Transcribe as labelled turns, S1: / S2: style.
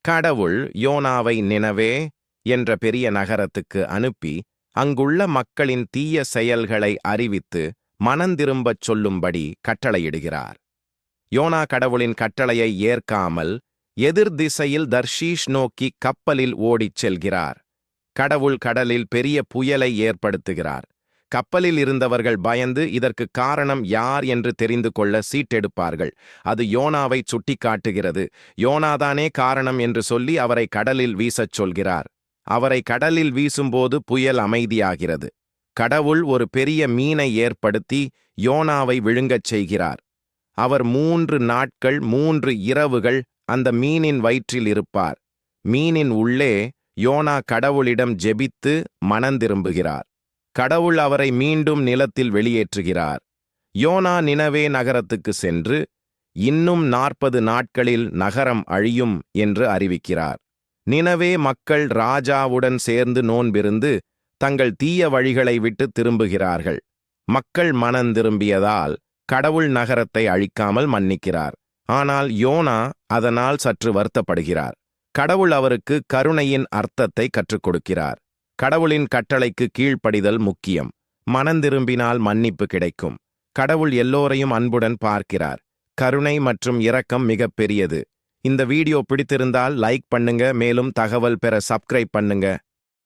S1: கடவுள் யோனாவை நினவே என்ற பெரிய நகரத்துக்கு அனுப்பி அங்குள்ள மக்களின் தீய செயல்களை அறிவித்து மனந்திரும்பச் சொல்லும்படி கட்டளையிடுகிறார். யோனா கடவுளின் கட்டளையை ஏற்காமல் எதிர் திசையில் தர்ஷீஷ் நோக்கி கப்பலில் ஓடிச் செல்கிறார். கடவுள் கடலில் பெரிய புயலை ஏற்படுத்துகிறார். கப்பலில் இருந்தவர்கள் பயந்து இதற்கு காரணம் யார் என்று தெரிந்து கொள்ள சீட்டெடுப்பார்கள். அது யோனாவை சுட்டிக்காட்டுகிறது. யோனாதானே காரணம் என்று சொல்லி அவரை கடலில் வீசச் சொல்கிறார். அவரை கடலில் வீசும்போது புயல் அமைதியாகிறது. கடவுள் ஒரு பெரிய மீனை ஏற்படுத்தி யோனாவை விழுங்கச் செய்கிறார். அவர் 3 நாட்கள் 3 இரவுகள் அந்த மீனின் வயிற்றில் இருப்பார். மீனின் உள்ளே யோனா கடவுளிடம் ஜெபித்து மனந்திரும்புகிறார். கடவுள் அவரை மீண்டும் நிலத்தில் வெளியேற்றுகிறார். யோனா நினவே நகரத்துக்கு சென்று இன்னும் 40 நாட்களில் நகரம் அழியும் என்று அறிவிக்கிறார். நினவே மக்கள் ராஜாவுடன் சேர்ந்து நோன்பிருந்து தங்கள் தீய வழிகளை விட்டு திரும்புகிறார்கள். மக்கள் மனந்திரும்பியதால் கடவுள் நகரத்தை அழிக்காமல் மன்னிக்கிறார். ஆனால் யோனா அதனால் சற்று வருத்தப்படுகிறார். கடவுள் அவருக்கு கருணையின் அர்த்தத்தை கற்றுக் கொடுக்கிறார். கடவுளின் கட்டளைக்கு கீழ்ப்படிதல் முக்கியம். மனந்திரும்பினால் மன்னிப்பு கிடைக்கும். கடவுள் எல்லோரையும் அன்புடன் பார்க்கிறார். கருணை மற்றும் இரக்கம் மிகப் பெரியது. இந்த வீடியோ பிடித்திருந்தால் லைக் பண்ணுங்க. மேலும் தகவல் பெற சப்ஸ்கிரைப் பண்ணுங்க.